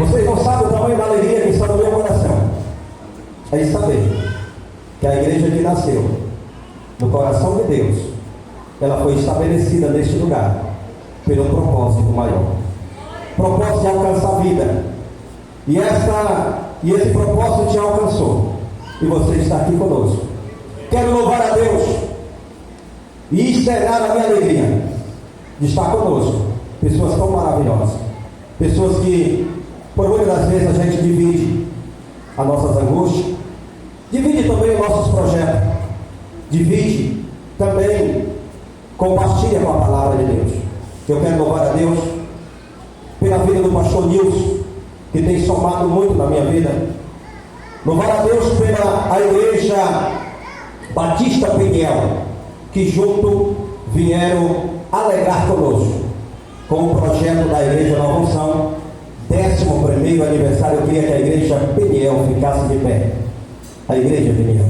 Vocês não sabem o tamanho da alegria que está no meu coração. É saber que a igreja que nasceu no coração de Deus, ela foi estabelecida neste lugar pelo propósito maior. Propósito de alcançar a vida. E esse propósito te alcançou. E você está aqui conosco. Quero louvar a Deus e externar a minha alegria de estar conosco. Pessoas tão maravilhosas. Pessoas que, por muitas das vezes, a gente divide as nossas angústias, divide também os nossos projetos, divide também, compartilha com a palavra de Deus. Eu quero louvar a Deus pela vida do pastor Nilson, que tem somado muito na minha vida. Louvar a Deus pela igreja Batista Peniel, que junto vieram alegrar conosco com o projeto da igreja Nova Unção, 11º aniversário. Eu queria que a igreja Peniel ficasse de pé. A igreja Peniel,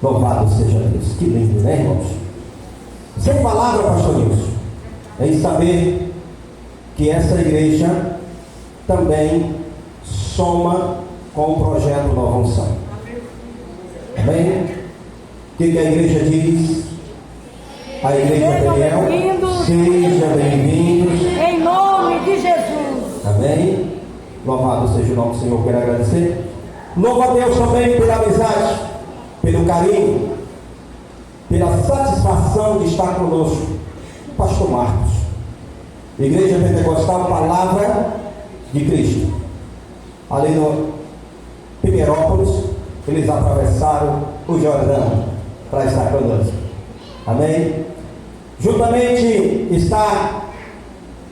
louvado seja Deus. Que lindo, né, irmãos? Sem palavra, pastor Nilson, é saber que essa igreja também soma com o projeto Nova Unção. Amém? O que a igreja diz? A igreja Peniel, seja bem-vindos em nome de Jesus. Amém? Louvado seja o nome do Senhor. Quero agradecer. Louvo a Deus também pela amizade, pelo carinho, pela satisfação de estar conosco. Pastor Marcos, Igreja Pentecostal Palavra de Cristo, ali no Pinheirópolis. Eles atravessaram o Jordão para estar conosco. Amém? Juntamente está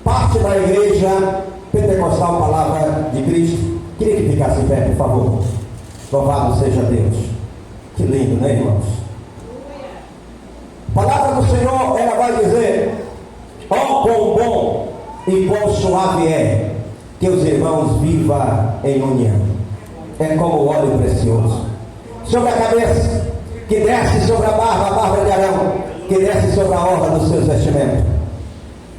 parte da Igreja Pentecostal Palavra de Cristo. Queria que ficasse em pé, por favor. Louvado seja Deus. Que lindo, né, irmãos? A palavra do Senhor, ela vai dizer: ó, quão bom e quão suave é que os irmãos vivam em união. É como óleo precioso sobre a cabeça, que desce sobre a barba de Arão, que desce sobre a orla dos seus vestimentos.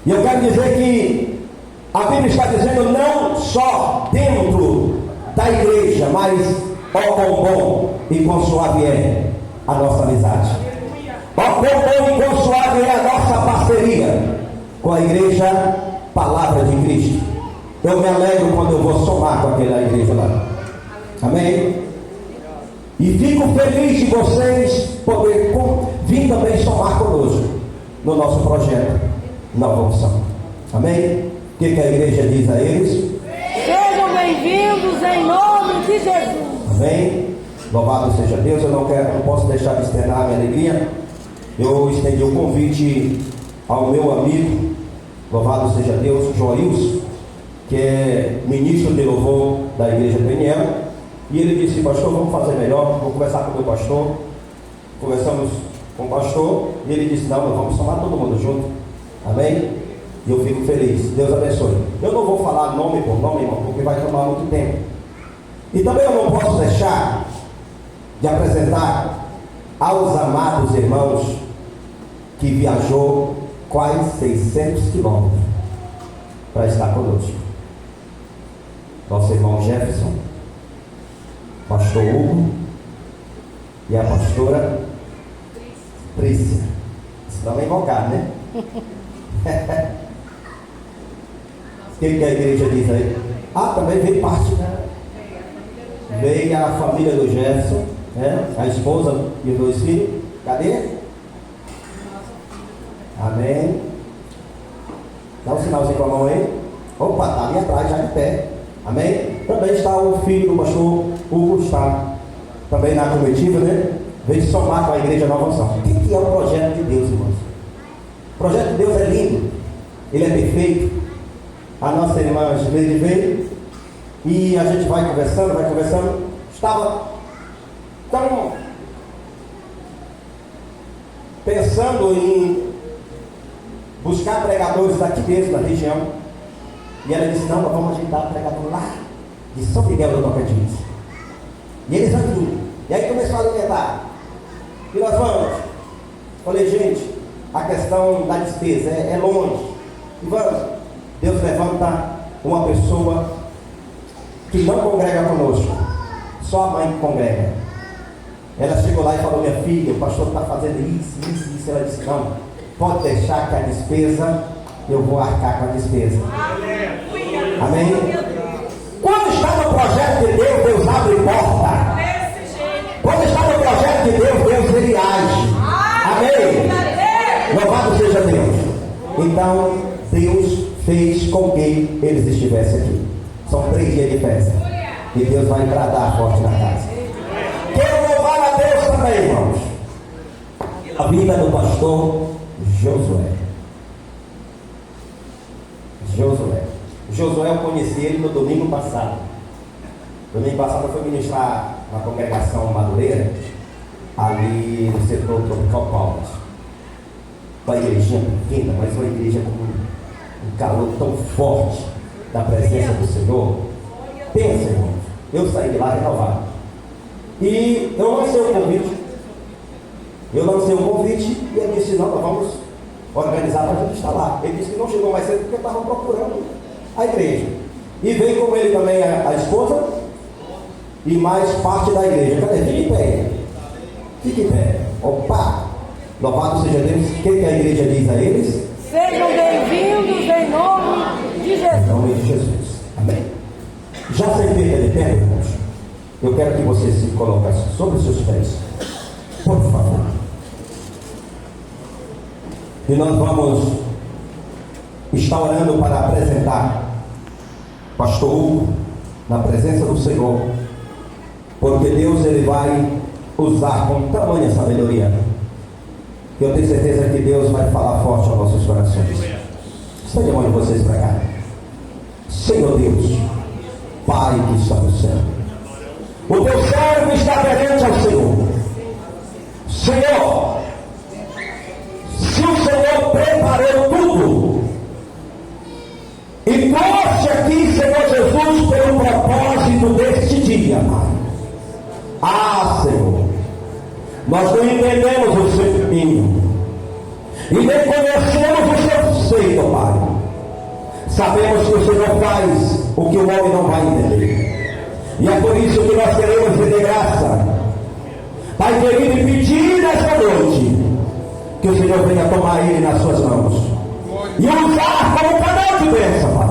E eu quero dizer que a Bíblia está dizendo não só dentro da igreja, mas ó, quão bom e quão suave é a nossa amizade. Ó, quão bom e quão suave é a nossa parceria com a igreja Palavra de Cristo. Eu me alegro quando eu vou somar com aquela igreja lá. Amém? E fico feliz de vocês poder vir também somar conosco no nosso projeto Nova Unção. Amém? O que a igreja diz a eles? Sejam bem-vindos em nome de Jesus. Amém? Louvado seja Deus. Eu não posso deixar de externar a minha alegria. Eu estendi o convite ao meu amigo, louvado seja Deus, Joilson, que é ministro de louvor da igreja Peniel. E ele disse: pastor, vamos fazer melhor, vou conversar com o meu pastor. Conversamos com o pastor e ele disse: não, nós vamos somar todo mundo junto. Amém? E eu fico feliz. Deus abençoe. Eu não vou falar nome por nome, irmão, porque vai tomar muito tempo. E também eu não posso deixar de apresentar aos amados irmãos que viajou quase 600 quilômetros para estar conosco. Nosso irmão Jefferson, pastor Hugo e a pastora Trícia. Esse nome é invocado, né? O que a igreja diz aí? Também veio parte, né? Veio a família do Jefferson, né? A esposa e os 2 filhos. Cadê? Amém. Dá um sinalzinho com a mão aí. Opa, está ali atrás, já de pé. Amém? Também está o filho do pastor Hugo, está também na comitiva, né? Veio somar com a igreja Nova Unção. O que é o projeto de Deus, irmãos? O projeto de Deus é lindo, ele é perfeito. A nossa irmã Gileide veio e a gente vai conversando. Estava tão pensando em buscar pregadores daqui mesmo, da região. E ela disse: não, nós vamos ajeitar o pregador lá de São Miguel do Tocantins. E eles vão vir. E aí começou a alimentar. E nós vamos. Falei: gente, a questão da despesa é longe. E vamos. Deus levanta uma pessoa que não congrega conosco, só a mãe que congrega. Ela chegou lá e falou: minha filha, o pastor está fazendo isso. Ela disse: não, pode deixar que a despesa, eu vou arcar com a despesa. Amém? Quando está no projeto de Deus, Deus abre porta. Quando está no projeto de Deus, Deus ele age. Amém? Louvado seja Deus. Então, Deus fez com que eles estivessem aqui. São 3 dias de festa. E Deus vai bradar forte na casa. Quero louvar a Deus também, irmãos. A vida do pastor Josué. Josué, eu conheci ele no domingo passado. Domingo passado eu fui ministrar na congregação Madureira, ali no setor Tropical Palmas. Uma igrejinha pequena, mas uma igreja com um calor tão forte da presença do Senhor. Pensa, irmãos, eu saí de lá renovado. E eu lancei o convite. E ele disse: não, nós vamos organizar para a gente estar lá. Ele disse que não chegou mais cedo porque estava procurando a igreja. E veio com ele também a esposa e mais parte da igreja. Cadê? Fique em pé. Opa! Louvado seja Deus. O que a igreja diz a eles? Sejam bem-vindos em nome de Jesus. Em nome de Jesus. Amém. Já sem perda de tempo, irmãos, eu quero que você se coloque sobre os seus pés. Por favor. E nós vamos estar orando para apresentar Pastor Hugo na presença do Senhor, porque Deus ele vai usar com tamanha sabedoria. Eu tenho certeza que Deus vai falar forte aos nossos corações. Estende a mão de vocês para cá. Senhor Deus, Pai que está no céu, o teu servo está perante ao Senhor. Senhor, se o Senhor preparou tudo e trouxe aqui, Senhor Jesus, pelo propósito deste dia, Pai. Ah, Senhor, nós não entendemos o seu caminho e nem conhecemos o seu seio, Pai. Sabemos que o Senhor faz o que o homem não vai entender, e é por isso que nós queremos render graça, Pai querido, e pedir nesta noite que o Senhor venha tomar ele nas suas mãos e usar como canal de bênção, Pai.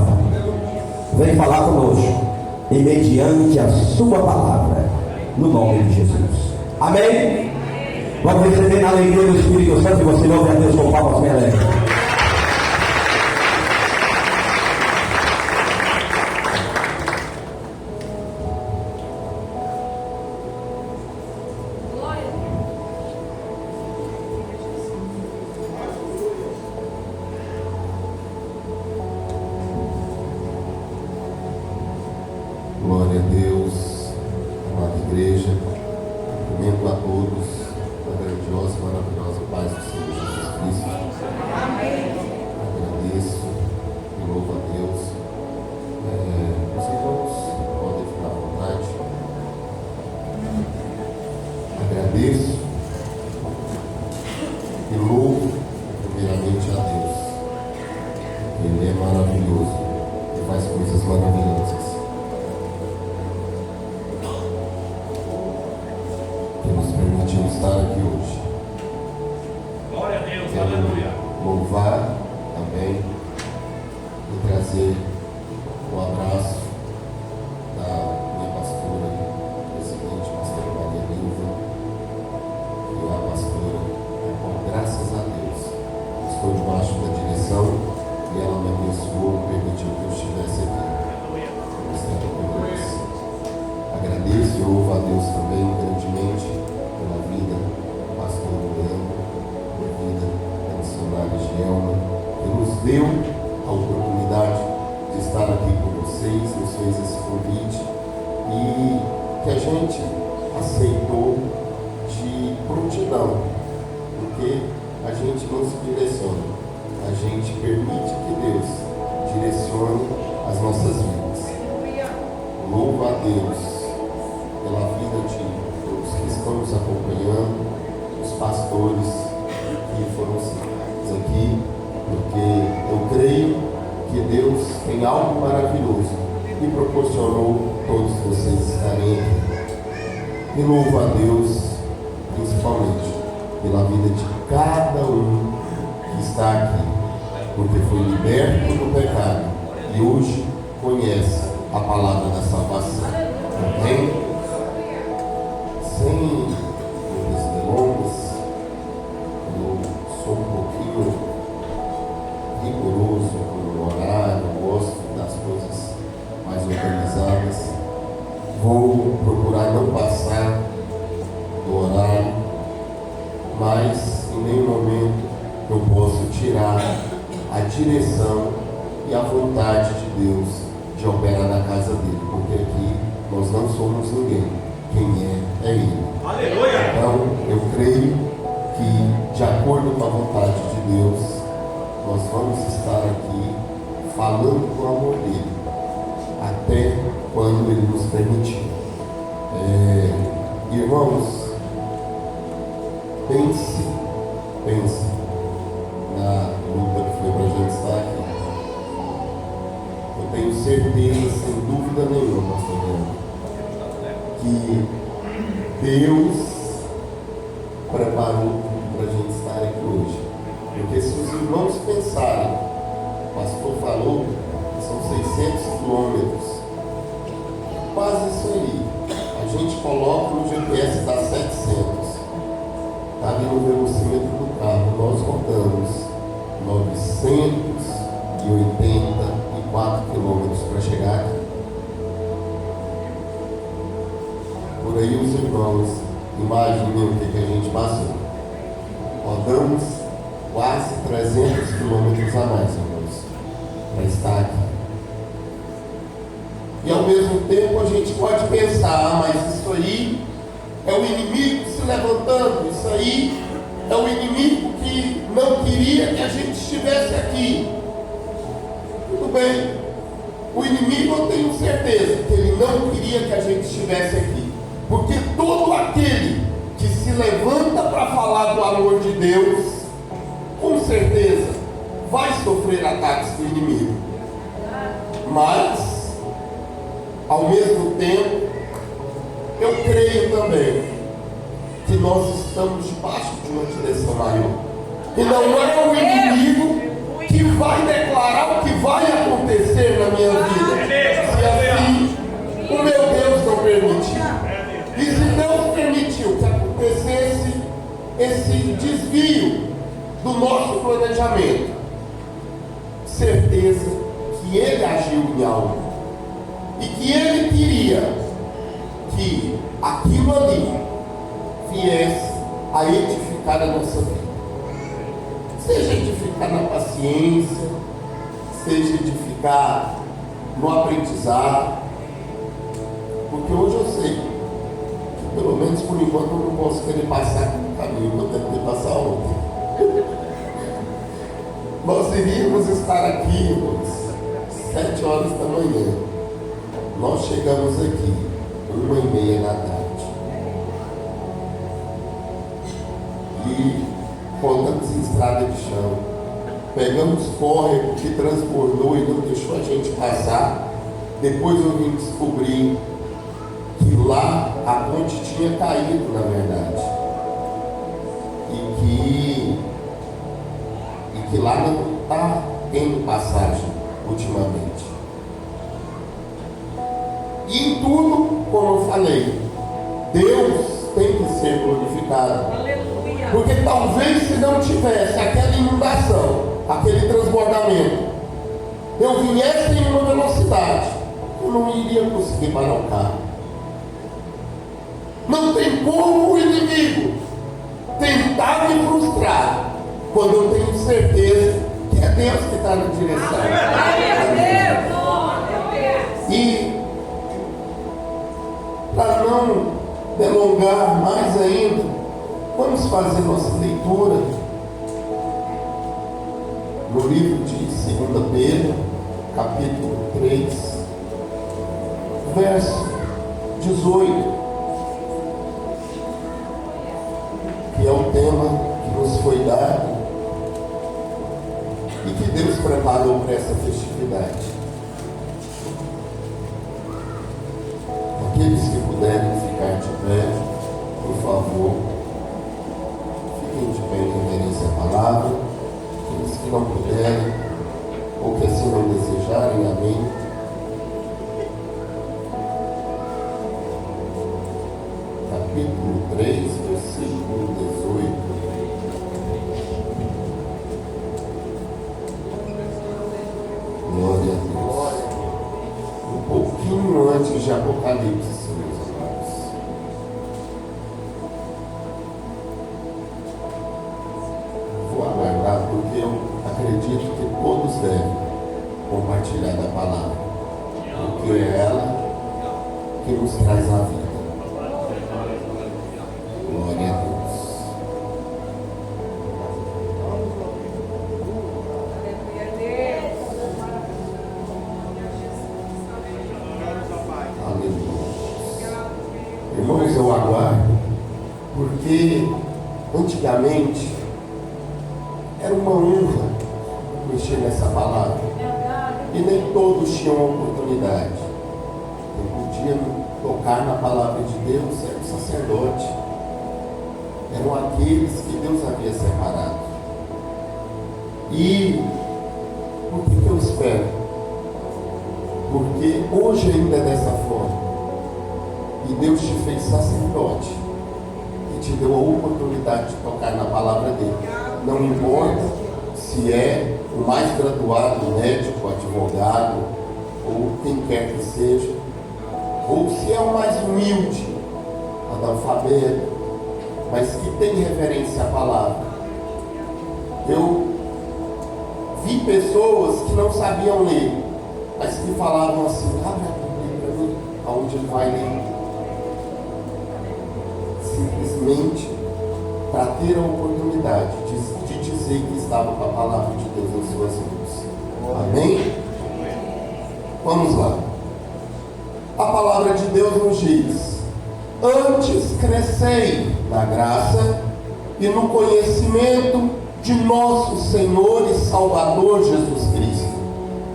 Vem falar conosco e mediante a sua palavra, no nome de Jesus. Amém? Vamos receber na alegria do Espírito Santo e você louve a Deus com palmas bem alegres. Glória a Deus, amada igreja, cumprimento a todos, a grandiosa e maravilhosa paz do Senhor Jesus Cristo. Agradeço e louvo a Deus. Os irmãos podem ficar à vontade. Agradeço e louvo primeiramente a Deus. Ele é maravilhoso e faz coisas maravilhosas. Permitiu estar aqui hoje. Glória a Deus, Quero aleluia. louvar também e trazer o abraço da minha pastora, presidente, pastora Maria Nilva, e a pastora, graças a Deus, estou debaixo da direção e ela me abençoou, permitiu que eu estivesse aqui. Agradeço e louvo a Deus também grandemente pela vida do pastor Leandro, pela vida da missionária Gielma, que nos deu a oportunidade de estar aqui com vocês, nos fez esse convite e que a gente aceitou de prontidão, porque a gente não se direciona, a gente permite que Deus direcione as nossas vidas. Louvo a Deus pela vida de todos que estão nos acompanhando, os pastores que foram citados aqui, porque eu creio que Deus tem algo maravilhoso me proporcionou todos vocês estarem aqui. E louvo a Deus, principalmente, pela vida de cada um que está aqui, porque foi liberto do pecado e hoje conhece a palavra da salvação. Amém? Sem muitas delongas, eu sou um pouquinho rigoroso com o horário, gosto das coisas mais organizadas. Vou procurar não passar do horário, mas em nenhum momento eu posso tirar a direção e a vontade de Deus de operar na casa dele, porque aqui nós não somos ninguém, quem é Ele. Aleluia! Então eu creio que, de acordo com a vontade de Deus, nós vamos estar aqui falando do amor dele, até quando ele nos permitir. Irmãos, pense na luta que foi para a gente estar aqui. Eu tenho certeza, sem dúvida nenhuma, pastor Leandro, que Deus preparou para a gente estar aqui hoje. Porque se os irmãos pensarem, o pastor falou, são 600 quilômetros, quase isso aí. A gente coloca no GPS dá 700. Está ali no velocímetro do carro, nós rodamos 984 quilômetros para chegar aqui. Por aí os irmãos, imaginem o que a gente passou. Rodamos quase 300 quilômetros a mais, irmãos, para estar aqui. E ao mesmo tempo a gente pode pensar, mas isso aí é o inimigo se levantando, isso aí é o inimigo que não queria que a gente estivesse aqui. Tudo bem, o inimigo eu tenho certeza que ele não queria que a gente estivesse aqui, porque todo aquele que se levanta para falar do amor de Deus, com certeza vai sofrer ataques do inimigo. Mas ao mesmo tempo, eu creio também que nós estamos debaixo de uma direção maior. E não é o inimigo que vai declarar o que vai acontecer na minha vida, se assim o meu Deus não permitir. E se Deus permitiu que acontecesse esse desvio do nosso planejamento, certeza que Ele agiu em algo. E que Ele queria que aquilo ali viesse a edificar a nossa vida. Seja edificar na paciência, seja edificar no aprendizado. Porque hoje eu sei que, pelo menos por enquanto, eu não posso querer passar pelo caminho que eu tentei passar ontem. Nós iríamos estar aqui, irmãos, 7 horas da manhã. Nós chegamos aqui 1h30 da tarde e rodamos em estrada de chão, pegamos córrego que transbordou e não deixou a gente passar. Depois eu vim descobrir que lá a ponte tinha caído, na verdade, e que lá não está tendo passagem ultimamente. E em tudo, como eu falei, Deus tem que ser glorificado. Aleluia. Porque talvez se não tivesse aquela inundação, aquele transbordamento, eu viesse em uma velocidade, eu não iria conseguir parar o carro. Não tem como o inimigo tentar me frustrar quando eu tenho certeza que é Deus que está na direção. E para não delongar mais ainda, vamos fazer nossa leitura no livro de 2 Pedro, capítulo 3, verso 18, que é o tema que nos foi dado e que Deus preparou para essa festividade. acharem, amém. Capítulo 3, versículo 18. Glória a Deus. Um pouquinho antes de Apocalipse, meus amados. Vou aguardar porque eu acredito que todos devem compartilhar da palavra, porque é ela que nos traz a vida. Glória a Deus. Irmãos, eu aguardo, porque antigamente era uma honra mexer nessa palavra, e nem todos tinham oportunidade. Quem podia tocar na palavra de Deus era o sacerdote, eram aqueles que Deus havia separado. E por que eu espero? Porque hoje ainda é dessa forma. E Deus te fez sacerdote e te deu a oportunidade de tocar na palavra dele. Não importa se é o mais graduado, médico, advogado, ou quem quer que seja, ou se é o mais humilde, analfabeto, mas que tem reverência à palavra. Eu vi pessoas que não sabiam ler, mas que falavam assim: abre a Bíblia para mim, aonde ele vai ler. Simplesmente para ter a oportunidade de dizer que estava com a palavra de Deus nas suas mãos. Amém? Vamos lá. A palavra de Deus nos diz: antes crescei na graça e no conhecimento de nosso Senhor e Salvador Jesus Cristo.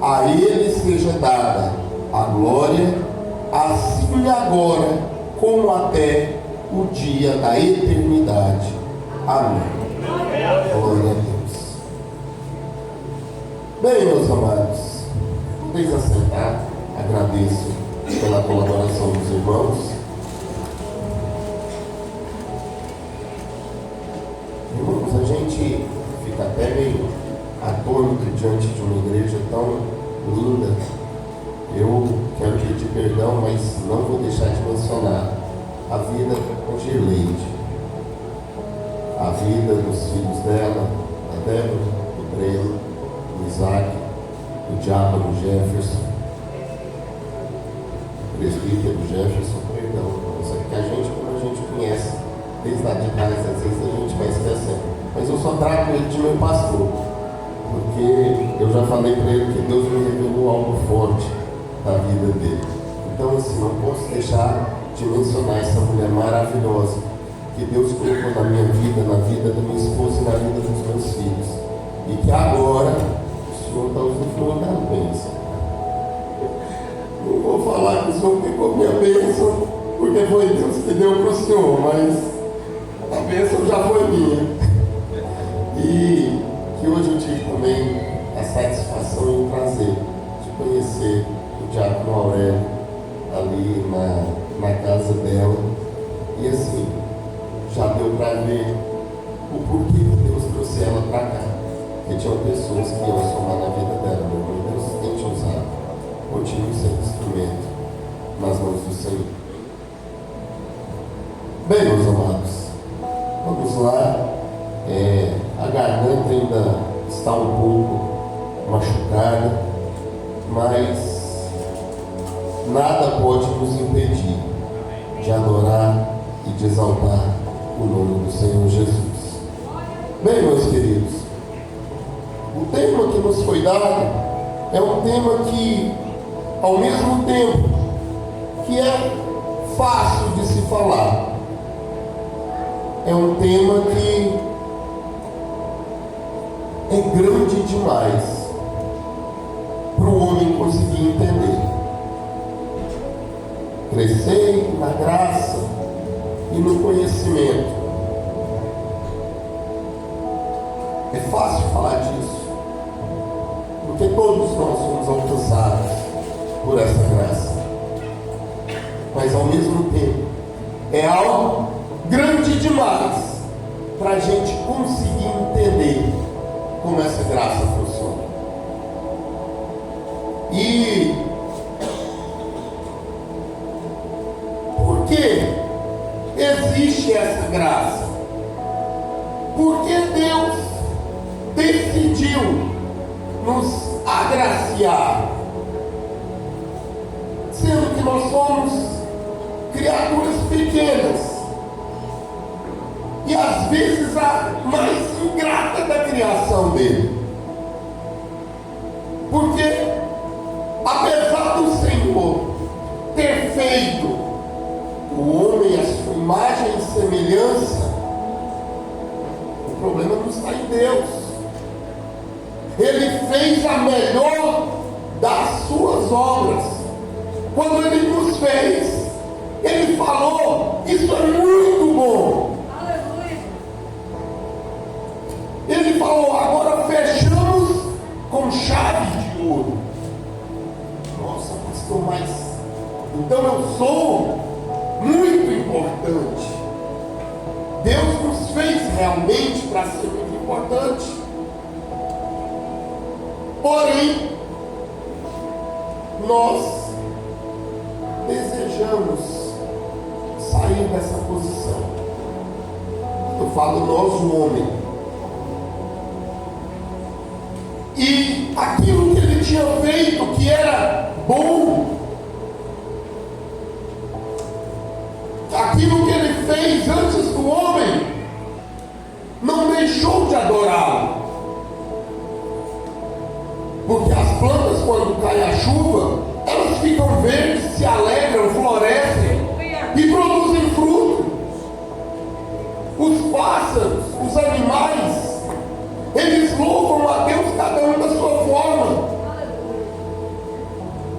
A Ele seja dada a glória, assim agora como até o dia da eternidade. Amém. Glória a Deus. Bem, meus amados, podeis assentar. Agradeço pela colaboração dos irmãos. Irmãos, a gente fica até meio atônito diante de uma igreja tão linda. Eu quero pedir perdão, mas não vou deixar de mencionar a vida de Gerleide, a vida dos filhos dela, a Débora, o Breno, o Isaac, o Diácono Jefferson, o presbítero Jefferson, perdão, porque a gente, como a gente conhece desde lá de trás, às vezes a gente vai esquecendo, mas eu só trato ele de meu pastor, porque eu já falei para ele que Deus me revelou algo forte da vida dele. Então, assim, não posso deixar de mencionar essa mulher maravilhosa que Deus colocou na minha vida, na vida da minha esposa e na vida dos meus filhos, e que agora o Senhor está usufruindo da bênção. Não vou falar que o Senhor pegou minha bênção, porque foi Deus que deu para o Senhor, mas a bênção já foi minha. E que hoje eu tive também a satisfação e o prazer de conhecer o Diácono Aurélio ali na casa dela, e assim, já deu para ver o porquê que Deus trouxe ela para cá, porque tinham pessoas que iam somar na vida dela. Meu irmão, Deus tem te usado, continue sendo instrumento nas mãos do Senhor. Bem, meus amados, vamos lá. A garganta ainda está um pouco machucada, mas nada pode nos impedir de adorar e de exaltar o nome do Senhor Jesus. Bem, meus queridos, o tema que nos foi dado é um tema que, ao mesmo tempo que é fácil de se falar, é um tema que é grande demais para o homem conseguir entender. Crescei na graça e no conhecimento. É fácil falar disso, porque todos nós somos alcançados por essa graça. Mas ao mesmo tempo, é algo grande demais para a gente conseguir entender como essa graça funciona. E por que existe essa graça? Porque Deus decidiu nos agraciar, sendo que nós somos criaturas pequenas e às vezes a mais ingrata da criação dele. Porque apesar do Senhor ter feito o homem à sua imagem e semelhança, o problema não está em Deus. Ele fez a melhor das suas obras. Quando ele nos fez, ele falou: isso é muito bom. Aleluia. Ele falou: agora fechamos com chave de ouro. Nossa, pastor, mas então eu sou muito importante. Deus nos fez realmente para ser muito importante. Porém, nós desejamos sair dessa posição. Eu falo nós, o homem. E aquilo que ele tinha feito, que era bom, aquilo que ele fez antes do homem, não deixou de adorá-lo. Porque as plantas, quando cai a chuva, elas ficam verdes, se alegram, florescem e produzem fruto. Os pássaros, os animais, eles louvam a Deus, cada um da sua forma.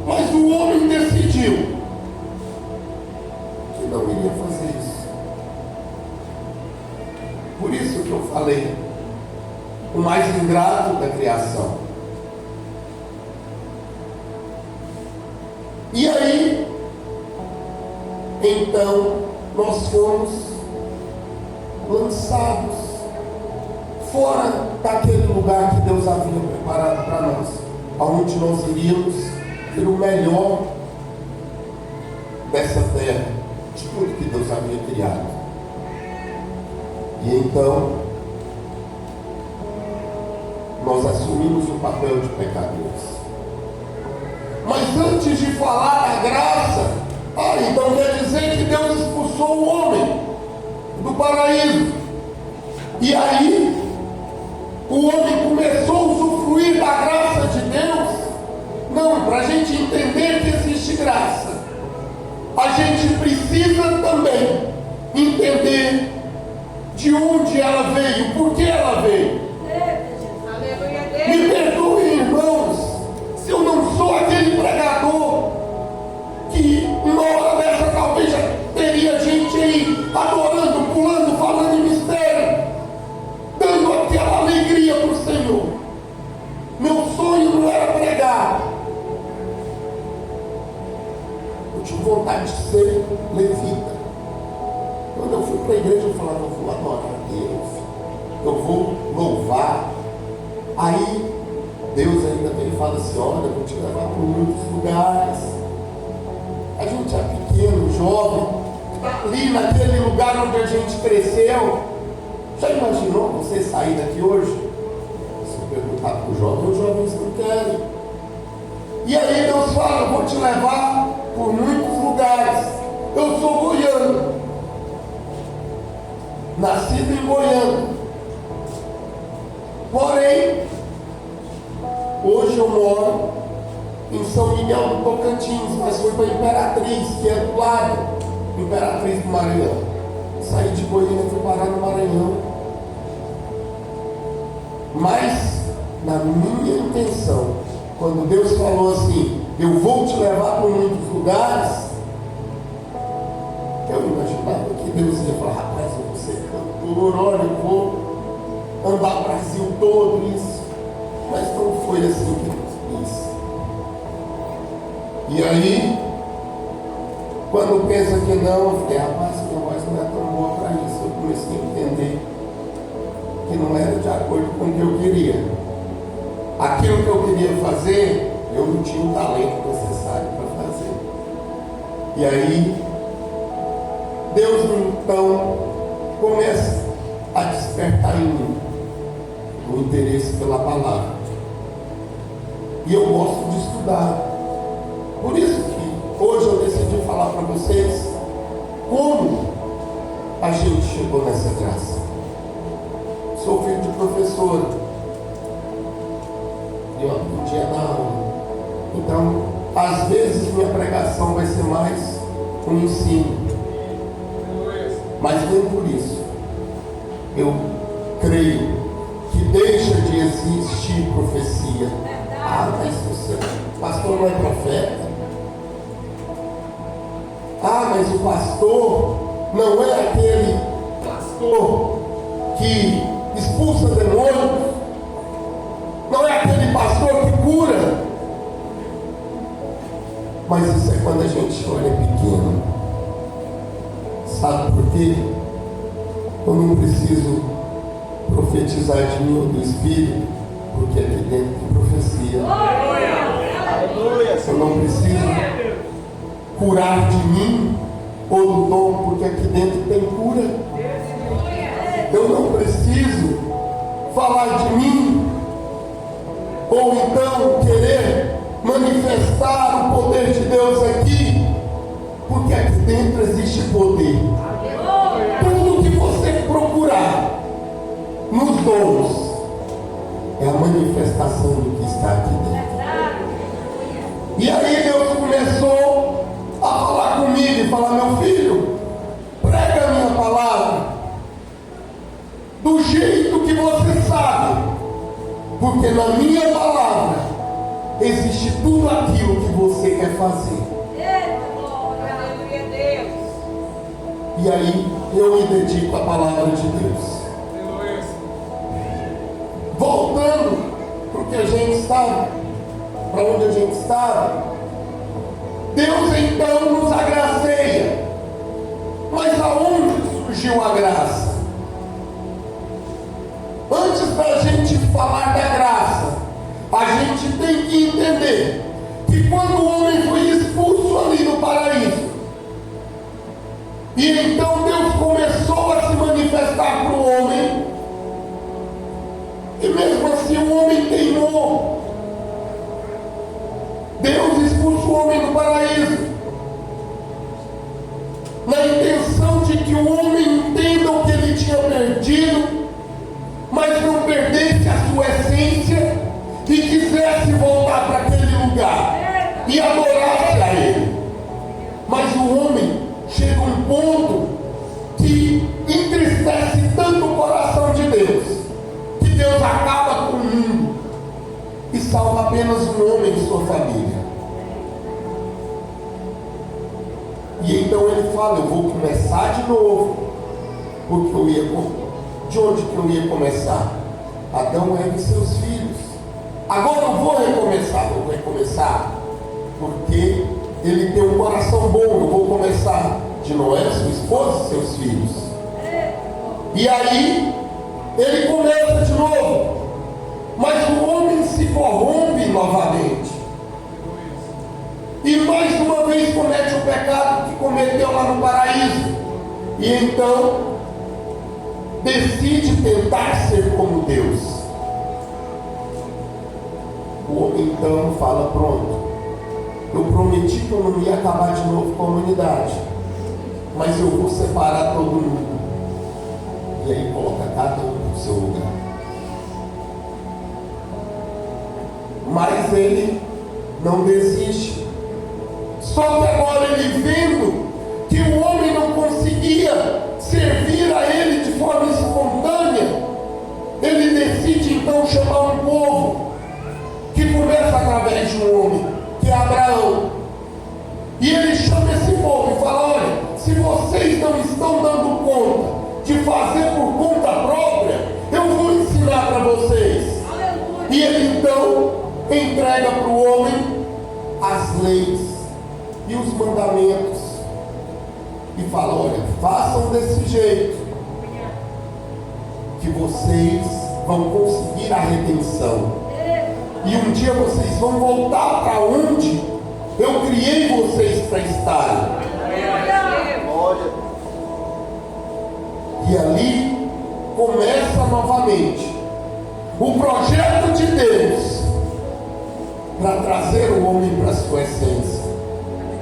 Mas o homem decidiu que não iria fazer isso. Por isso que eu falei, o mais ingrato da criação. E aí, então, nós fomos lançados fora daquele lugar que Deus havia preparado para nós, aonde nós iríamos ter o melhor dessa terra, de tudo que Deus havia criado. E então, nós assumimos o papel de pecadores. Mas antes de falar da graça, então quer dizer que Deus expulsou o homem do paraíso. E aí, o homem começou a usufruir da graça de Deus? Não, para a gente entender que existe graça, a gente precisa também entender de onde ela veio, por que ela veio. Me perdoem, irmãos, se eu não sou aquele pregador que uma hora dessa talvez já teria gente aí adorando, pulando, falando em mistério, dando aquela alegria para o Senhor. Meu sonho não era pregar. Eu tinha vontade de ser levita. Quando eu fui para a igreja, eu falava: eu vou adorar a Deus, eu vou louvar. Aí Deus ainda veio e fala assim: olha, eu vou te levar por muitos lugares. A gente é pequeno, jovem, ali naquele lugar onde a gente cresceu. Já imaginou você sair daqui hoje? Se eu perguntar para o jovem, os jovens não querem. E aí Deus fala: eu vou te levar por muitos lugares. Eu sou goiano, nascido em Goiânia. Porém, hoje eu moro em São Miguel do Tocantins, mas fui para Imperatriz, que é do lado, Imperatriz do Maranhão. Saí de Goiânia e fui parar no Maranhão. Mas, na minha intenção, quando Deus falou assim: eu vou te levar por muitos lugares, eu imaginava que Deus ia falar: rapaz, eu vou ser cantor, olha, eu vou andar o Brasil todo, isso. Mas não foi assim, queridos. Isso. E aí, quando pensa que não, eu falei, rapaz, minha voz não é tão boa para isso. Eu comecei a entender que não era de acordo com o que eu queria. Aquilo que eu queria fazer, eu não tinha o talento necessário para fazer. E aí, Deus então começa a despertar em mim o interesse pela palavra. E eu gosto de estudar. Por isso que hoje eu decidi falar para vocês como a gente chegou nessa graça. Sou filho de professora. E ó, podia dar aula. Então, às vezes minha pregação vai ser mais um ensino. Mas nem por isso eu creio que deixa de existir profecia. Ah, mas você, pastor não é profeta? Ah, mas o pastor não é aquele pastor que expulsa demônios? Não é aquele pastor que cura? Mas isso é quando a gente olha pequeno. Sabe por quê? Eu não preciso profetizar de mim ou do Espírito, porque aqui dentro tem profecia. Eu não preciso curar de mim ou do dom, porque aqui dentro tem cura. Eu não preciso falar de mim ou então querer manifestar o poder de Deus aqui, porque aqui dentro existe poder. Tudo que você procurar nos dons é a manifestação do que está aqui dentro. E aí Deus começou a falar comigo e falar: meu filho, prega a minha palavra do jeito que você sabe, porque na minha palavra existe tudo aquilo que você quer fazer. E aí eu me dedico à palavra de Deus. Voltando para o que a gente estava, para onde a gente estava, Deus então nos agraceia. Mas aonde surgiu a graça? Antes da gente falar da graça, a gente tem que entender que quando o homem foi expulso ali do paraíso, e então Deus começou a se manifestar para o homem, e mesmo assim o homem teimou. Deus expulsou o homem do paraíso, na intenção de que o homem entenda o que ele tinha perdido, mas não perdesse a sua essência e quisesse voltar para aquele lugar e adorasse a ele. Mas o homem chega a um ponto que entristece tanto o coração de Deus, que Deus acaba com o mundo e salva apenas um homem e sua família. E então ele fala: eu vou começar de novo, porque de onde que eu ia começar? Adão, Eva e seus filhos. Agora eu vou recomeçar, porque ele tem um coração bom. Eu vou começar de Noé, sua esposa e seus filhos. E aí ele começa de novo, mas o homem se corrompe novamente, e mais uma vez comete o pecado que cometeu lá no paraíso, e então decide tentar ser como Deus. O homem então fala: pronto, eu prometi que eu não ia acabar de novo com a humanidade, mas eu vou separar todo mundo. E aí coloca cada um no seu lugar. Mas ele não desiste. Só que agora ele vendo que o homem não conseguia servir a ele de forma espontânea, ele decide então chamar um povo, que começa através de um homem, que é Abraão. E ele chama esse povo e fala: olha, se vocês não estão dando conta de fazer por conta própria, eu vou ensinar para vocês. E ele então entrega para o homem as leis e os mandamentos e fala: olha, façam desse jeito que vocês vão conseguir a redenção, e um dia vocês vão voltar para onde eu criei vocês para estarem. E ali começa novamente o projeto de Deus para trazer o homem para a sua essência,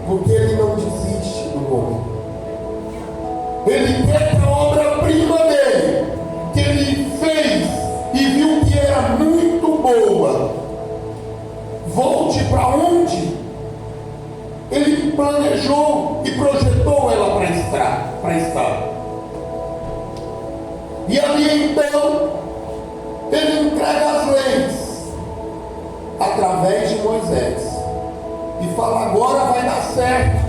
porque Ele não desiste do homem. Ele pega a obra-prima dele, que Ele fez e viu que era muito boa, volte para onde Ele planejou e projetou ela para estar. E ali então Ele entrega as leis através de Moisés e fala: agora vai dar certo.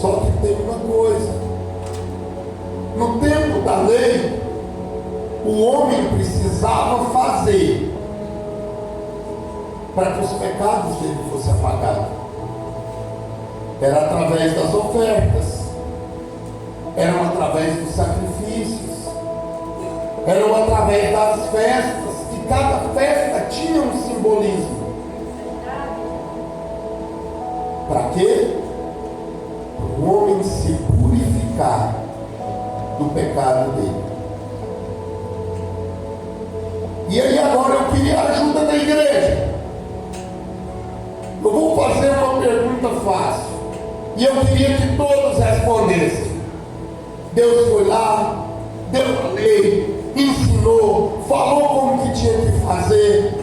Só que tem uma coisa: no tempo da lei, o homem precisava fazer para que os pecados dele fossem apagados. Era através das ofertas, eram através dos sacrifícios, eram através das festas, que cada festa tinha um simbolismo. Para quê? Para o homem se purificar do pecado dele. E aí agora eu queria a ajuda da igreja. Eu vou fazer uma pergunta fácil e eu queria que todos respondessem. Deus foi lá, deu a lei, ensinou, falou como que tinha que fazer,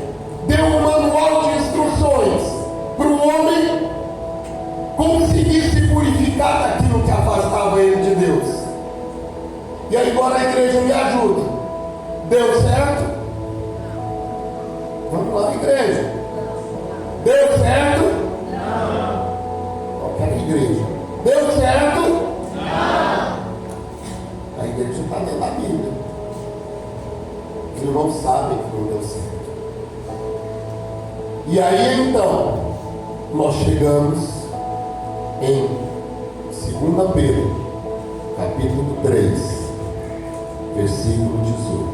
deu um manual de instruções para o homem conseguir se purificar daquilo que afastava ele de Deus. E aí agora a igreja me ajuda. Deu certo? Vamos lá, igreja. Deu certo? Não. Qualquer igreja. Deu certo? Não. A igreja está dentro da Bíblia. Os irmãos sabem que não deu certo. E aí então, nós chegamos em 2 Pedro, capítulo 3, versículo 18.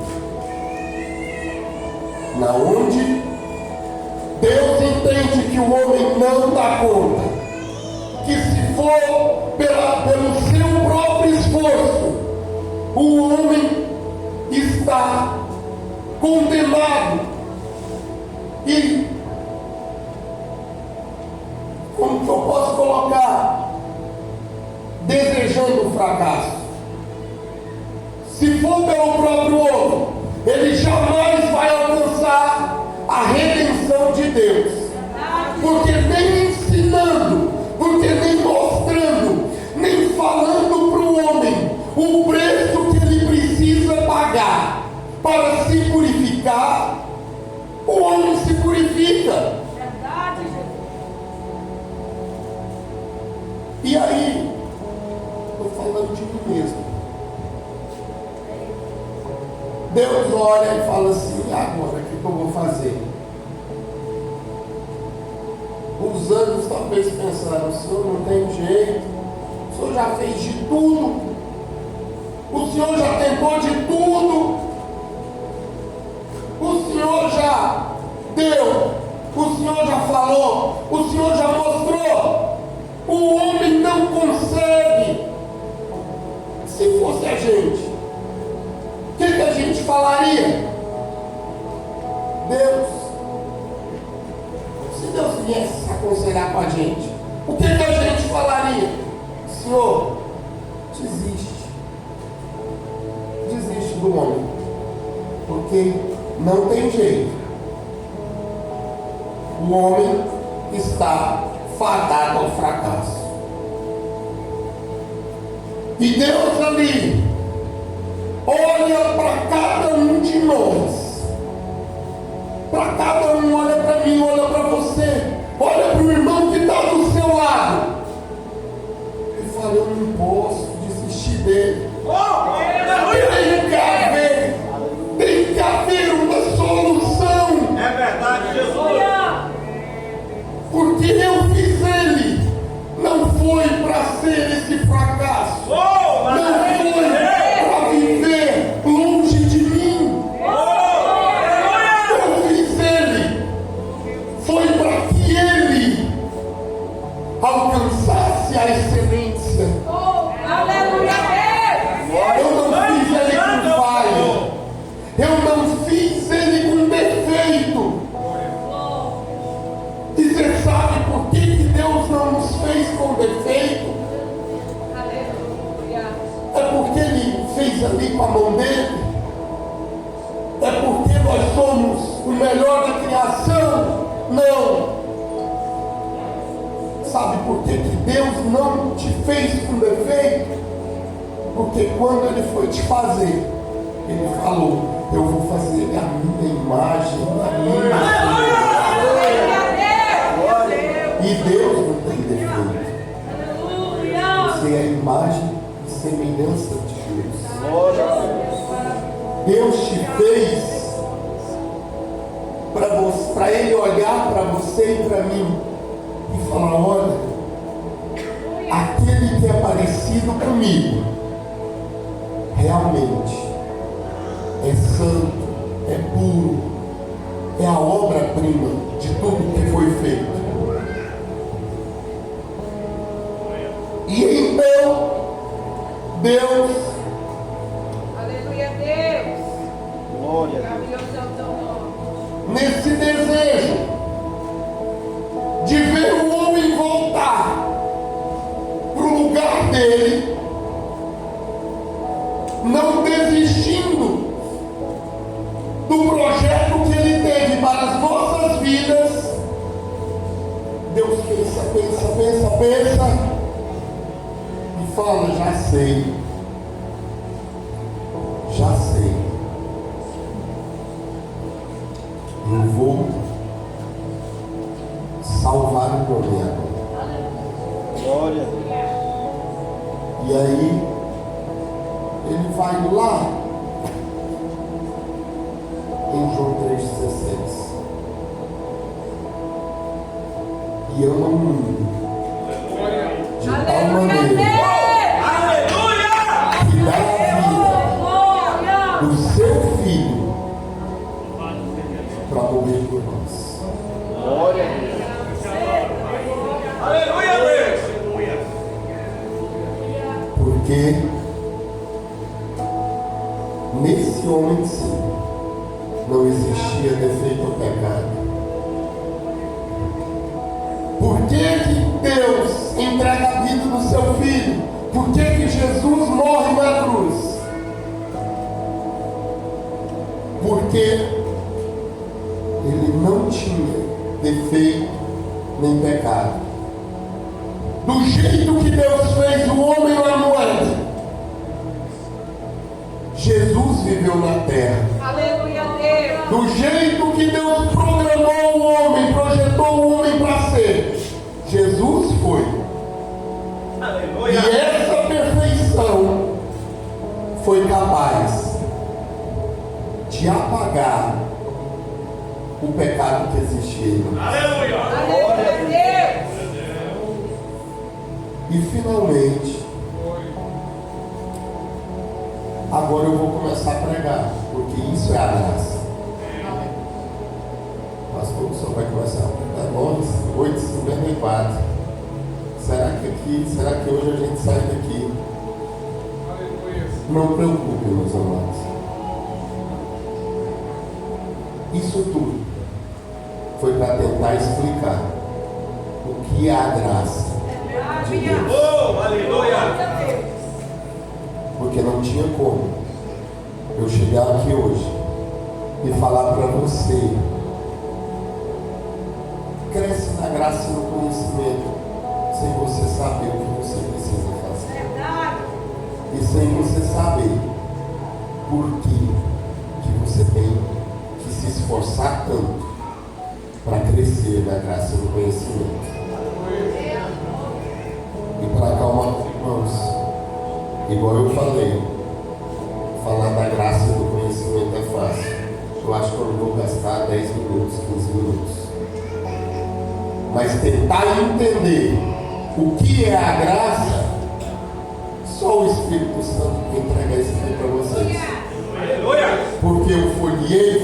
Na onde Deus entende que o homem não dá conta, que se for pelo seu próprio esforço, o homem está condenado e, como que eu posso colocar, desejando o fracasso. Se for pelo próprio homem, ele jamais vai alcançar a redenção de Deus, porque nem ensinando, porque nem mostrando, nem falando para o homem o preço que ele precisa pagar para se purificar, o homem se purifica. E aí, estou falando de mim mesmo. Deus olha e fala assim: agora o que eu vou fazer? Os anjos talvez pensaram: o senhor não tem jeito, o senhor já fez de tudo, o senhor já tentou de tudo, o senhor já deu, o senhor já falou, o senhor já mostrou, o homem não consegue. Se fosse a gente, o que a gente falaria? Deus, se Deus viesse aconselhar com a gente, o que a gente falaria? Senhor, desiste do homem, porque não tem jeito, o homem está fadado ao fracasso. E Deus ali olha para cada um de nós, para cada um, olha para mim, olha para você, olha para o irmão que está do seu lado e fala: eu não posso desistir dele. Tem que haver uma solução. Porque eu fiz ele. Não foi para ser esse fracasso. Não foi para viver longe de mim. Eu fiz ele. Foi para que ele alcançasse a excelência. Eu não fiz ele com falha. Eu não fiz ele com defeito. E você sabe por que Deus não nos fez com defeito? É porque Ele fez ali com a mão dele? É porque nós somos o melhor da criação? Não. Sabe por que Deus não te fez com defeito? Porque quando Ele foi te fazer, Ele falou: eu vou fazer a minha imagem, a minha semelhança. E Deus não tem defeito. Você é a imagem e semelhança de Deus. Deus te fez para Ele olhar para você e para mim e falar: olha, aquele que é parecido comigo realmente é santo, é puro, é a obra-prima de tudo que foi feito. E então, Deus, aleluia, Deus, Glória a Deus. maravilhoso é o teu nome. nesse desejo de ver o homem voltar para o lugar dele, não desistindo do projeto que ele teve para as nossas vidas, Deus pensa e fala: já sei, eu vou salvar o homem agora. Glória a Deus. E aí ele vai lá em João 3,16 e ama o mundo de tal maneira que dá a vida do seu filho para morrer por nós. Glória a Deus. Porque nesse homem sim não existia defeito ou pecado. Por que Deus entrega a vida do seu filho? Por que Jesus morre na cruz? Porque ele não tinha defeito nem pecado. Do jeito que Deus fez o homem lá no Éden, Jesus viveu na terra. Aleluia, Deus. Do jeito que Deus programou o homem, projetou o homem para ser, Jesus foi. E essa perfeição foi capaz de apagar o pecado que existia em nós. Aleluia, Deus. E finalmente, agora eu vou começar a pregar, porque isso é a graça. Pastor, o senhor vai começar a pregar 8h54. Será que hoje a gente sai daqui? Não preocupe, meus amados. Isso tudo foi para tentar explicar o que é a graça de Deus. Porque não tinha como eu chegar aqui hoje e falar para você: cresce na graça e no conhecimento, sem você saber o que você precisa fazer. E sem você saber por que você tem que se esforçar tanto para crescer na graça e no conhecimento. E para acalmar os irmãos, igual eu falei, falar da graça e do conhecimento é fácil. Eu acho que eu não vou gastar 10 minutos, 15 minutos. mas tentar entender o que é a graça, só o Espírito Santo vai entregar isso aqui para vocês. Porque eu folhei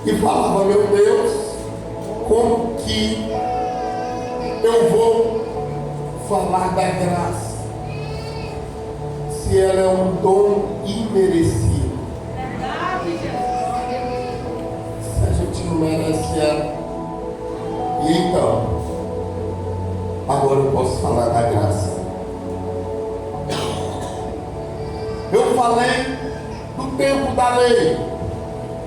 e falava, meu Deus, como que eu vou falar da graça se ela é um dom imerecido? Se a gente não merece ela. E então, agora eu posso falar da graça. Eu falei do tempo da lei.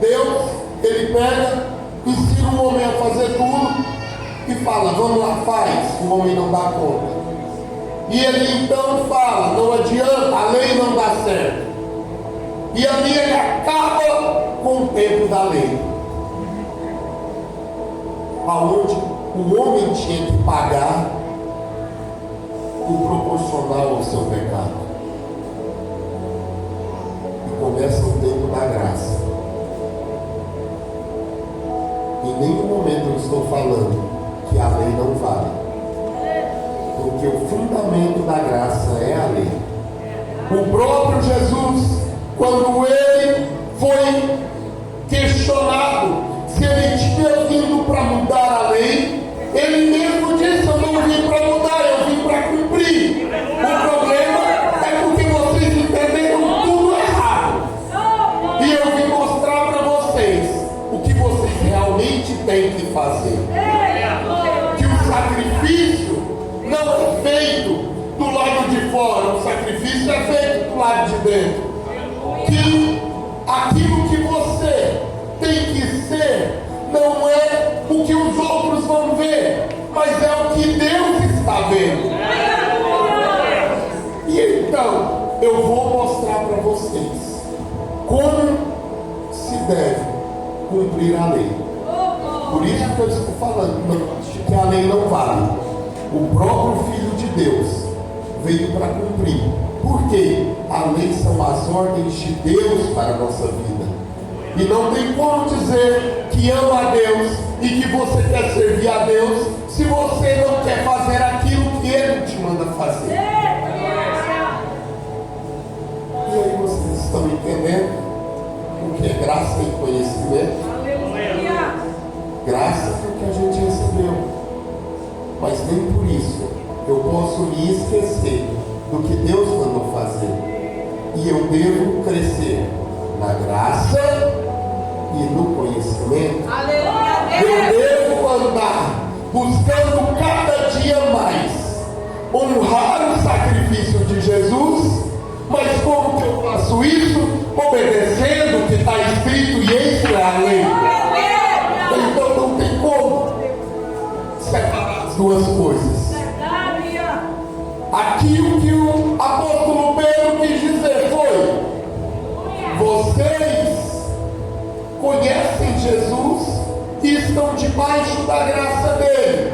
Deus, ele pega, ensina o homem a fazer tudo e fala, vamos lá, faz. O homem não dá conta. E ele então fala, não adianta, a lei não dá certo. E ali ele acaba com o tempo da lei, aonde o homem tinha que pagar o proporcional ao seu pecado. E começa o tempo da graça. Em nenhum momento eu estou falando que a lei não vale, porque o fundamento da graça é a lei. O próprio Jesus, quando ele foi questionado se ele tinha vindo para mudar a lei, ele mesmo disse, eu não vim para mudar, eu vim para cumprir. O problema é porque vocês entenderam tudo errado. E eu vim mostrar para vocês o que vocês realmente têm que fazer. Que o sacrifício não é feito do lado de fora, o sacrifício é feito do lado de dentro. Que aquilo que você tem que ser não é o que os outros vão ver, mas é o que Deus está vendo. E então eu vou mostrar para vocês como se deve cumprir a lei. Por isso que eu estou falando que a lei não vale. O próprio Filho de Deus veio para cumprir. Porque a lei são as ordens de Deus para a nossa vida. E não tem como dizer que ama a Deus e que você quer servir a Deus se você não quer fazer aquilo que Ele te manda fazer. E aí vocês estão entendendo o que é graça e conhecimento? Graça é o que a gente recebeu, mas nem por isso eu posso me esquecer do que Deus mandou fazer. E eu devo crescer na graça e no conhecimento. Eu devo andar buscando cada dia mais honrar o sacrifício de Jesus. Mas como que eu faço isso? Obedecendo o que está escrito, e isso é a lei. Então não tem como separar as duas coisas. Aqui o que o apóstolo Pedro quis dizer foi: vocês conhecem Jesus e estão debaixo da graça dele,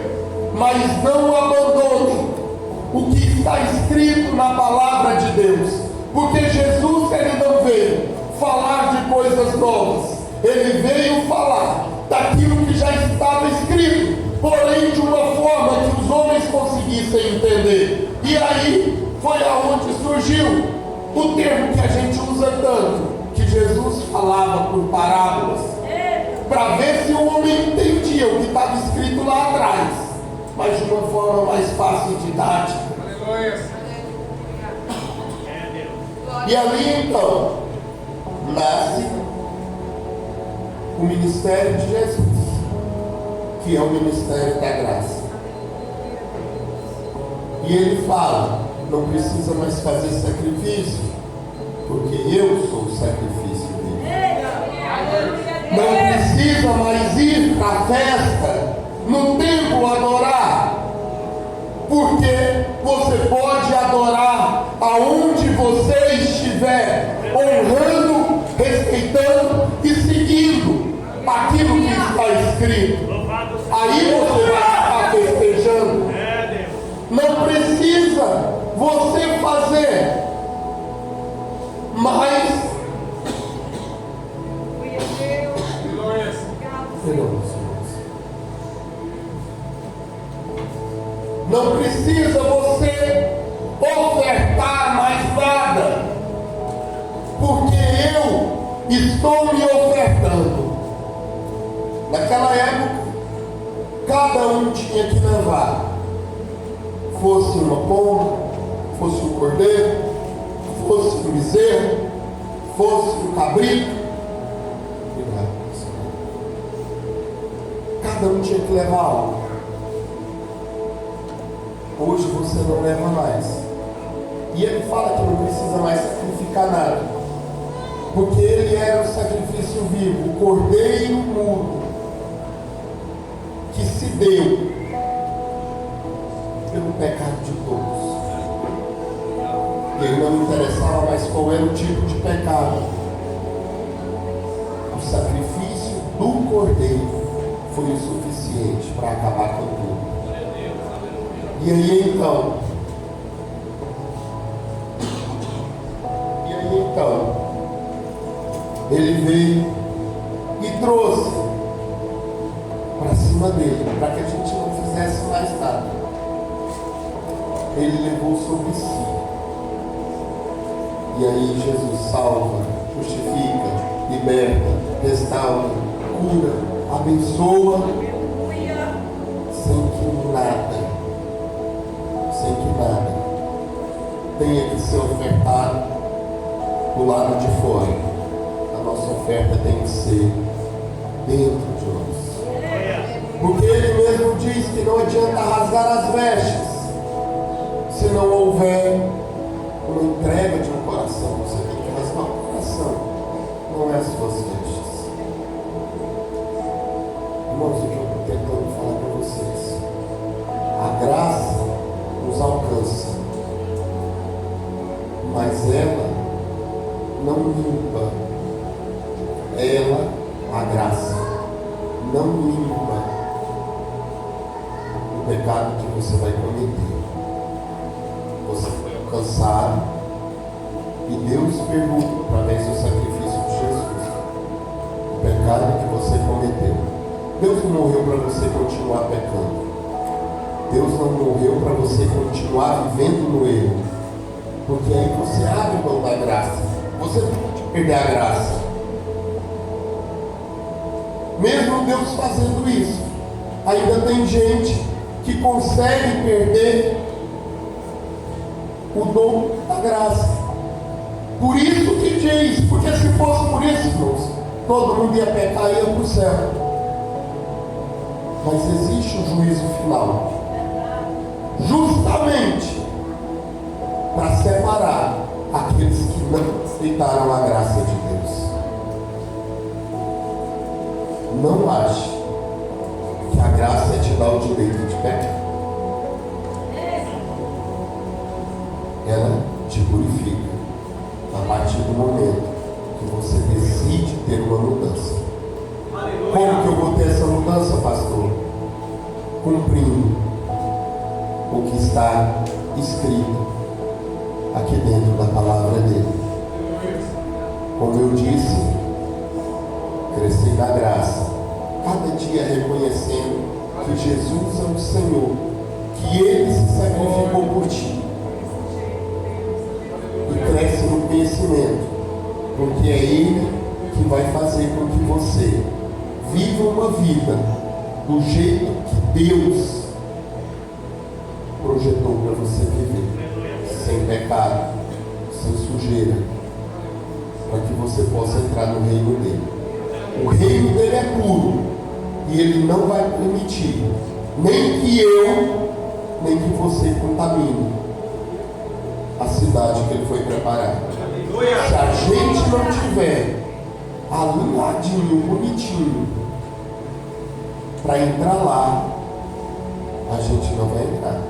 mas não abandonem o que está escrito na palavra de Deus, porque Jesus, ele não veio falar de coisas novas, ele veio falar daquilo que já estava escrito, porém de uma forma que os homens conseguissem entender. E aí foi aonde surgiu o termo que a gente usa tanto, que Jesus falava por parábolas, para ver se o homem entendia o que estava escrito lá atrás, mas de uma forma mais fácil e didática. E ali então nasce o ministério de Jesus, que é o ministério da graça. E ele fala, não precisa mais fazer sacrifício, porque eu sou o sacrifício dele. Não precisa mais ir para a festa, no templo adorar, porque você pode adorar aonde você estiver, honrando, respeitando e seguindo aquilo que está escrito. Aí você vai estar festejando. Não precisa você fazer mais. Não precisa você ofertar mais nada, porque eu estou me ofertando. Naquela época, cada um tinha que levar, fosse uma pomba, fosse um cordeiro, fosse um bezerro, fosse um cabrito. Cada um tinha que levar algo. Hoje você não leva mais. E ele fala que não precisa mais sacrificar nada, porque ele era o sacrifício vivo, o cordeiro mudo, que se deu pelo pecado de todos. E ele não interessava mais qual era o tipo de pecado. O sacrifício do cordeiro foi o suficiente para acabar com tudo. E aí então, ele veio e trouxe para cima dele, para que a gente não fizesse mais nada. Ele levou sobre si. E aí Jesus salva, justifica, liberta, restaura, cura, abençoa, sem que nada tenha que ser ofertado do lado de fora. A nossa oferta tem que ser dentro de nós. Porque ele mesmo diz que não adianta rasgar as vestes se não houver uma entrega de um coração. Você tem que rasgar o coração, não é as suas vestes. Irmãos, o que eu estou tentando falar para vocês, a graça nos alcança, mas ela não limpa. Ela, a graça, não limpa o pecado que você vai cometer. Você foi alcançado e Deus pergunta através do sacrifício de Jesus o pecado que você cometeu. Deus não morreu para você continuar pecando. Deus não morreu para você continuar vivendo no erro, porque aí você abre mão da graça. Você pode perder a graça. Mesmo Deus fazendo isso, ainda tem gente que consegue perder o dom da graça. Por isso que diz, porque se fosse por isso, irmãos, todo mundo ia pecar e ia para o céu. Mas existe um juízo final, justamente para separar aqueles que não aceitaram a graça de Deus. Não ache que a graça te dá o direito de pecar. Ela te purifica a partir do momento que você decide ter uma mudança. Como que eu vou ter essa mudança, pastor? Cumprindo o que está escrito aqui dentro da palavra dele. Como eu disse, crescer na graça, cada dia reconhecendo que Jesus é o Senhor, que Ele se sacrificou por ti, e cresce no conhecimento, porque é Ele que vai fazer com que você viva uma vida do jeito que Deus projetou para você viver, sem pecado, sem sujeira, para que você possa entrar no reino dele. O reino dele é puro e ele não vai permitir nem que eu, nem que você contamine a cidade que ele foi preparar. Se a gente não tiver alinhadinho, bonitinho, para entrar lá, a gente não vai entrar.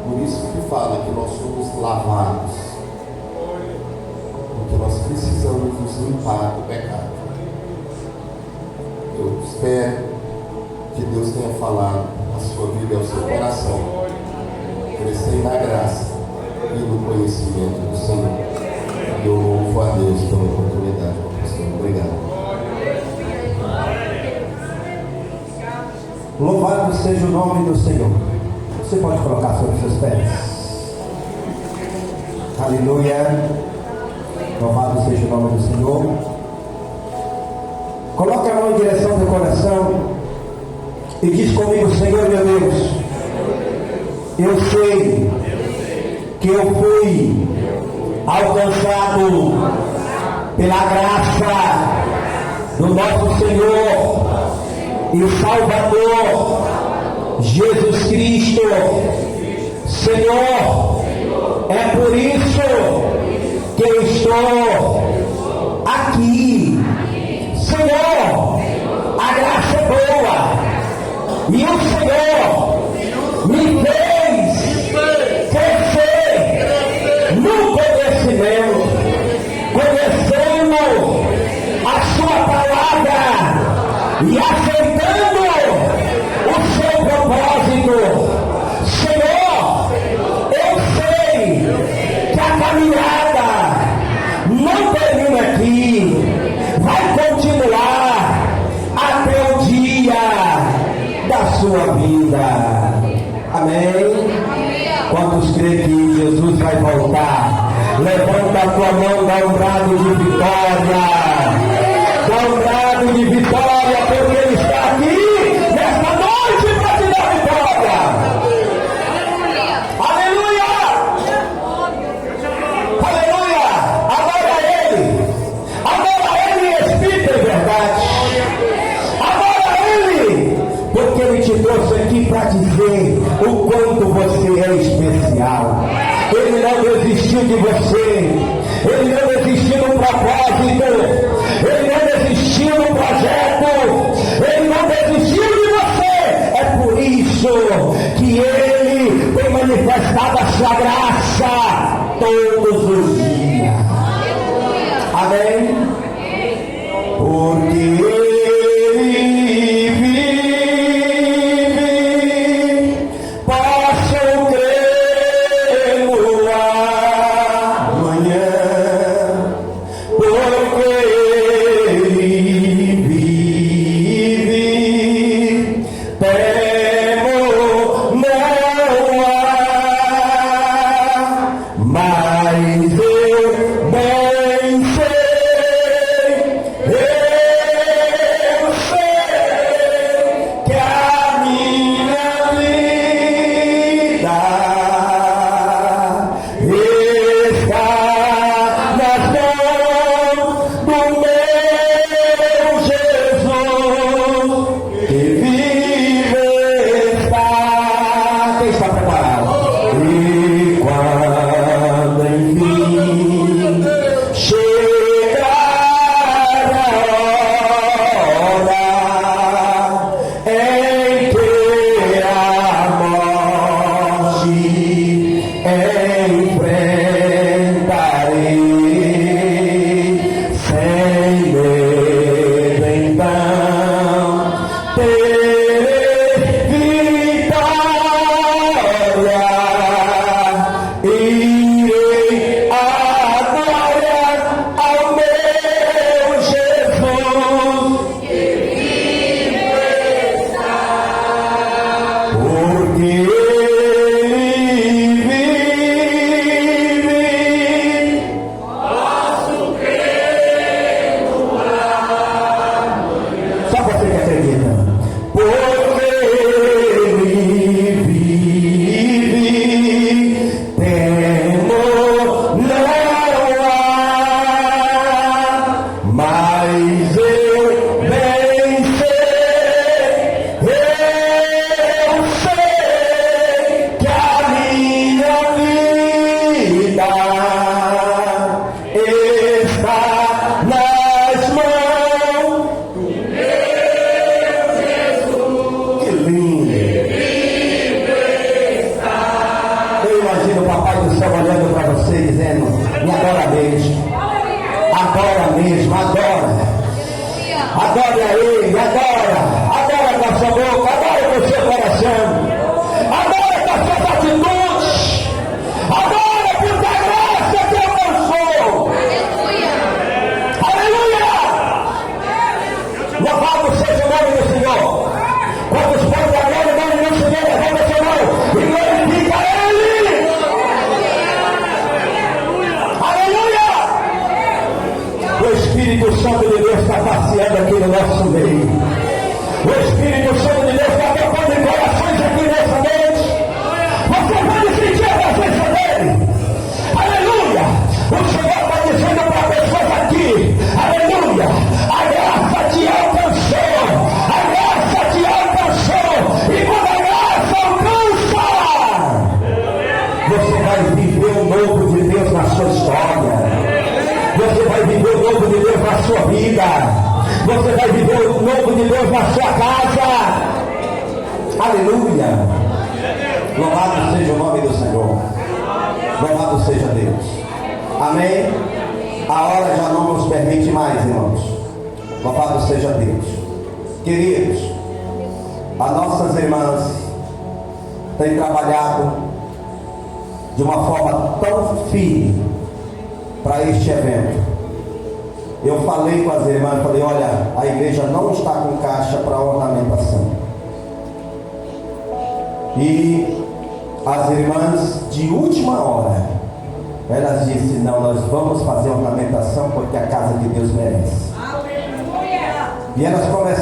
Por isso que fala que nós somos lavados, porque nós precisamos nos limpar do pecado. Eu espero que Deus tenha falado a sua vida e ao seu coração. Crescer na graça e no conhecimento do Senhor. E eu louvo a Deus pela oportunidade, pastor. Obrigado. Louvado seja o nome do Senhor. Você pode colocar sobre seus pés. Aleluia. Louvado seja o nome do Senhor. Coloque a mão em direção ao teu coração e diz comigo: Senhor meu Deus, eu sei que eu fui alcançado pela graça do nosso Senhor e Salvador Jesus Cristo. Senhor, é por isso que eu estou aqui. Senhor, a graça é boa e o Senhor me fez crescer no conhecimento, conhecendo a sua palavra e aceitando o seu propósito. Senhor, eu sei que a caminhada não termina aqui, vai continuar até o dia da sua vida. Amém? Quantos creem que Jesus vai voltar? Levanta a tua mão, dá um brado de vitória. Dá um brado de vitória, porque Ele está aqui nesta noite para te dar vitória. Aleluia! Aleluia! Adora Ele! Adora Ele em espírito e verdade. Adora Ele, porque Ele te trouxe aqui para dizer o quanto você é especial. Ele não desistiu de você. Ele não desistiu do propósito. Ele não desistiu do projeto. Ele não desistiu de você. É por isso que Ele tem manifestado a sua graça todos os dias. Amém? Porque Ele vive, posso crer no amanhã, porque Ele vive. na sua vida. Você vai viver o novo de Deus na sua casa. Aleluia. Louvado seja o nome do Senhor. Louvado seja Deus. Amém. A hora já não nos permite mais, irmãos. Louvado seja Deus. Queridos, as nossas irmãs têm trabalhado de uma forma tão firme para este evento. Eu falei com as irmãs, falei, olha, a igreja não está com caixa para ornamentação. E as irmãs de última hora, elas disseram, não, nós vamos fazer ornamentação porque a casa de Deus merece. Aleluia! E elas começaram